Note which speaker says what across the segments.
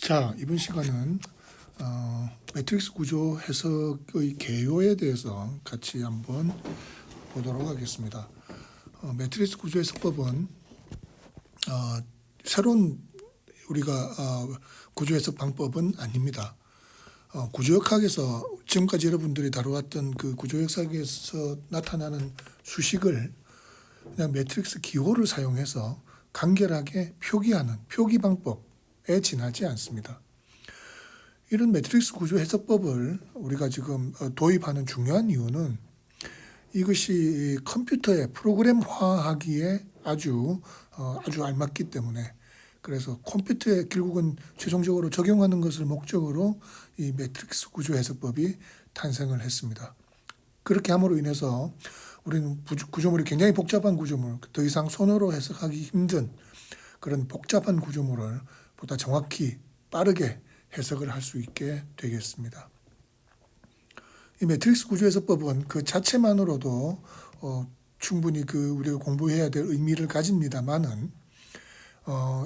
Speaker 1: 자, 이번 시간은 매트릭스 구조 해석의 개요에 대해서 같이 한번 보도록 하겠습니다. 매트릭스 구조 해석법은 새로운 우리가 구조 해석 방법은 아닙니다. 구조역학에서 지금까지 여러분들이 다루었던 그 구조역학에서 나타나는 수식을 그냥 매트릭스 기호를 사용해서 간결하게 표기하는 표기 방법에 지나지 않습니다. 이런 매트릭스 구조 해석법을 우리가 지금 도입하는 중요한 이유는 이것이 컴퓨터에 프로그램화하기에 아주 알맞기 때문에, 그래서 컴퓨터에 결국은 최종적으로 적용하는 것을 목적으로 이 매트릭스 구조 해석법이 탄생을 했습니다. 그렇게 함으로 인해서 우리는 구조물이 굉장히 복잡한 구조물, 더 이상 손으로 해석하기 힘든 그런 복잡한 구조물을 보다 정확히 빠르게 해석을 할 수 있게 되겠습니다. 이 매트릭스 구조 해석법은 그 자체만으로도 충분히 우리가 공부해야 될 의미를 가집니다만은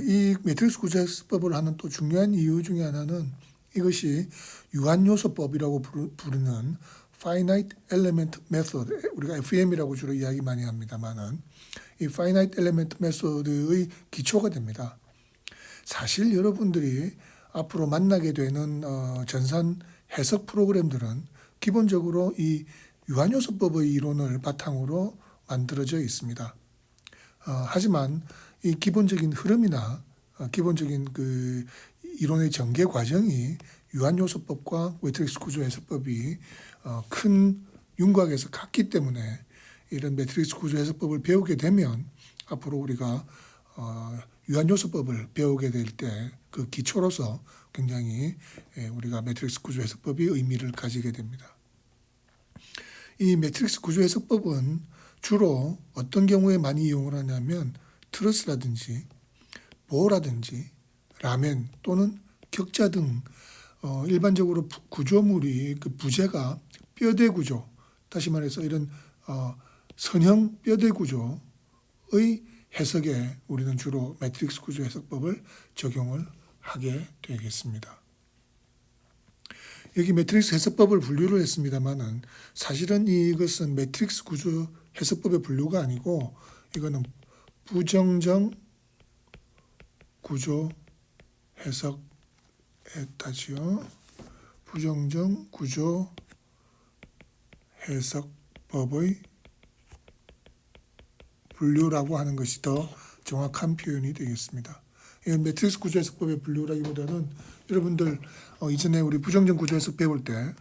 Speaker 1: 이 매트릭스 구조 해석법을 하는 또 중요한 이유 중에 하나는 이것이 유한요소법이라고 부르는 Finite Element Method, 우리가 FEM이라고 주로 이야기 많이 합니다만은 이 Finite Element Method의 기초가 됩니다. 사실 여러분들이 앞으로 만나게 되는 전산 해석 프로그램들은 기본적으로 이 유한요소법의 이론을 바탕으로 만들어져 있습니다. 하지만 이 기본적인 흐름이나 기본적인 그 이론의 전개 과정이 유한요소법과 매트릭스 구조 해석법이 큰 윤곽에서 같기 때문에 이런 매트릭스 구조 해석법을 배우게 되면 앞으로 우리가 유한요소법을 배우게 될 때 그 기초로서 굉장히 우리가 매트릭스 구조 해석법이 의미를 가지게 됩니다. 이 매트릭스 구조 해석법은 주로 어떤 경우에 많이 이용을 하냐면 트러스라든지 보라든지 라멘 또는 격자 등 일반적으로 구조물이 그 부재가 뼈대 구조, 다시 말해서 이런 선형 뼈대 구조의 해석에 우리는 주로 매트릭스 구조 해석법을 적용을 하게 되겠습니다. 여기 매트릭스 해석법을 분류를 했습니다만은 사실은 이것은 매트릭스 구조 해석법의 분류가 아니고 이거는 부정정 구조 해석했다지요. 부정정 구조 해석법의 분류라고 하는 것이 더 정확한 표현이 되겠습니다. 이건 매트릭스 구조 해석법의 분류라기보다는 여러분들 이전에 우리 부정정 구조 해석 배울 때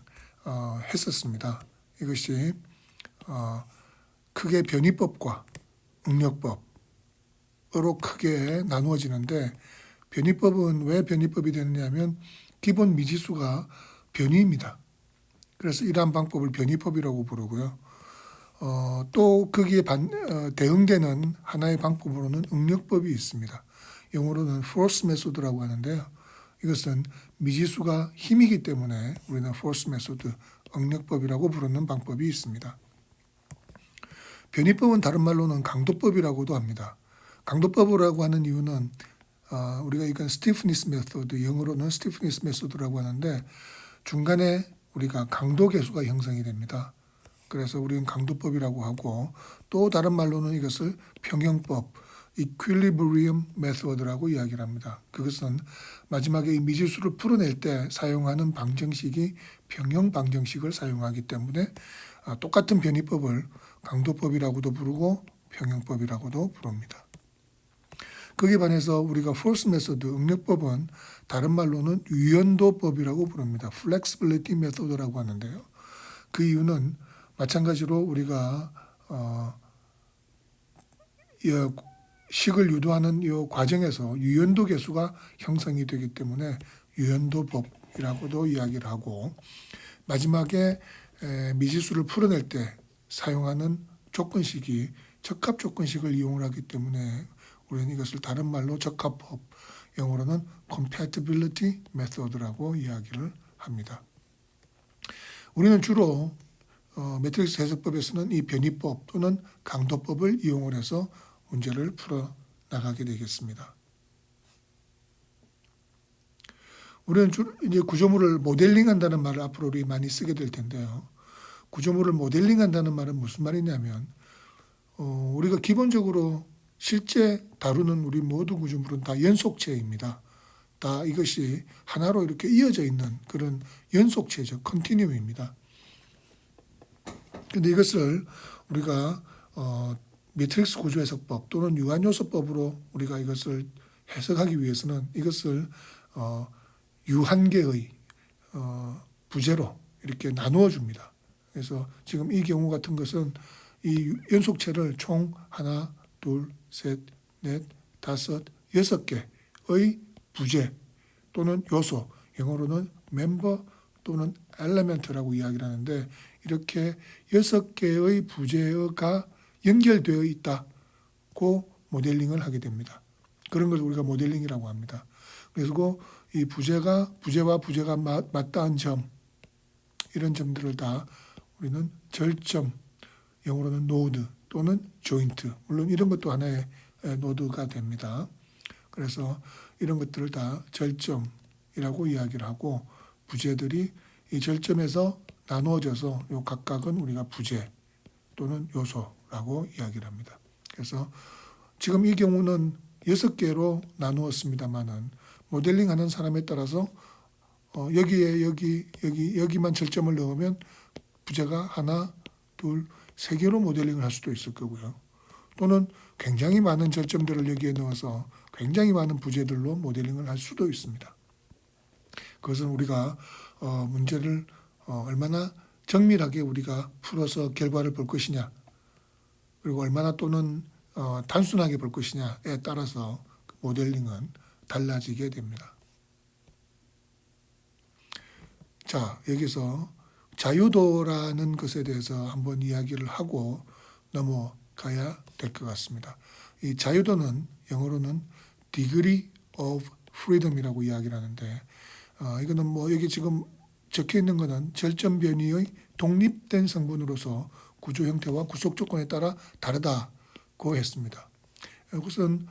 Speaker 1: 했었습니다. 이것이 크게 변이법과 응력법으로 크게 나누어지는데, 변이법은 왜 변이법이 되느냐 하면 기본 미지수가 변이입니다. 그래서 이러한 방법을 변이법이라고 부르고요. 또 거기에 대응되는 하나의 방법으로는 응력법이 있습니다. 영어로는 force method라고 하는데요. 이것은 미지수가 힘이기 때문에 우리는 force method, 응력법이라고 부르는 방법이 있습니다. 변이법은 다른 말로는 강도법이라고도 합니다. 강도법이라고 하는 이유는 우리가 이건 stiffness method, 영어로는 stiffness method라고 하는데 중간에 우리가 강도 계수가 형성이 됩니다. 그래서 우리는 강도법이라고 하고, 또 다른 말로는 이것을 평형법, equilibrium method라고 이야기를 합니다. 그것은 마지막에 이 미지수를 풀어낼 때 사용하는 방정식이 평형 방정식을 사용하기 때문에 똑같은 변이법을 강도법이라고도 부르고 평형법이라고도 부릅니다. 거기에 반해서 우리가 force method, 응력법은 다른 말로는 유연도법이라고 부릅니다. flexibility method라고 하는데요. 그 이유는 마찬가지로 우리가 식을 유도하는 이 과정에서 유연도 계수가 형성이 되기 때문에 유연도법이라고도 이야기를 하고, 마지막에 미지수를 풀어낼 때 사용하는 조건식이 적합 조건식을 이용을 하기 때문에 우리는 이것을 다른 말로 적합법, 영어로는 compatibility method라고 이야기를 합니다. 우리는 주로 매트릭스 해석법에서는 이 변이법 또는 강도법을 이용을 해서 문제를 풀어 나가게 되겠습니다. 우리는 이제 구조물을 모델링한다는 말을 앞으로 우리 많이 쓰게 될 텐데요. 구조물을 모델링한다는 말은 무슨 말이냐면 우리가 기본적으로 실제 다루는 우리 모든 구조물은 다 연속체입니다. 다 이것이 하나로 이렇게 이어져 있는 그런 연속체죠. 컨티뉴움입니다. 근데 이것을 우리가 매트릭스 구조 해석법 또는 유한요소법으로 우리가 이것을 해석하기 위해서는 이것을 유한계의 부재로 이렇게 나누어 줍니다. 그래서 지금 이 경우 같은 것은 이 연속체를 총 하나, 둘, 셋, 넷, 다섯, 6개의 부재 또는 요소, 영어로는 멤버 또는 엘레멘트라고 이야기를 하는데 이렇게 6개의 부재가 연결되어 있다고 모델링을 하게 됩니다. 그런 걸 우리가 모델링이라고 합니다. 그래서 이 부재와 부재가 맞닿은 점, 이런 점들을 다 우리는 절점, 영어로는 노드 또는 조인트, 물론 이런 것도 하나의 노드가 됩니다. 그래서 이런 것들을 다 절점이라고 이야기를 하고 부재들이 이 절점에서 나누어져서 요 각각은 우리가 부재 또는 요소라고 이야기를 합니다. 그래서 지금 이 경우는 6개로 나누었습니다만은 모델링하는 사람에 따라서 여기만 절점을 넣으면 부재가 하나, 둘, 3개로 모델링을 할 수도 있을 거고요. 또는 굉장히 많은 절점들을 여기에 넣어서 굉장히 많은 부재들로 모델링을 할 수도 있습니다. 그것은 우리가 문제를 얼마나 정밀하게 우리가 풀어서 결과를 볼 것이냐, 그리고 얼마나 또는 단순하게 볼 것이냐에 따라서 모델링은 달라지게 됩니다. 자, 여기서 자유도라는 것에 대해서 한번 이야기를 하고 넘어가야 될 것 같습니다. 이 자유도는 영어로는 degree of freedom이라고 이야기를 하는데 이거는 뭐 여기 지금 적혀 있는 것은 절점 변이의 독립된 성분으로서 구조 형태와 구속 조건에 따라 다르다고 했습니다. 이것은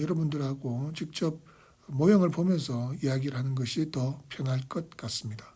Speaker 1: 여러분들하고 직접 모형을 보면서 이야기를 하는 것이 더 편할 것 같습니다.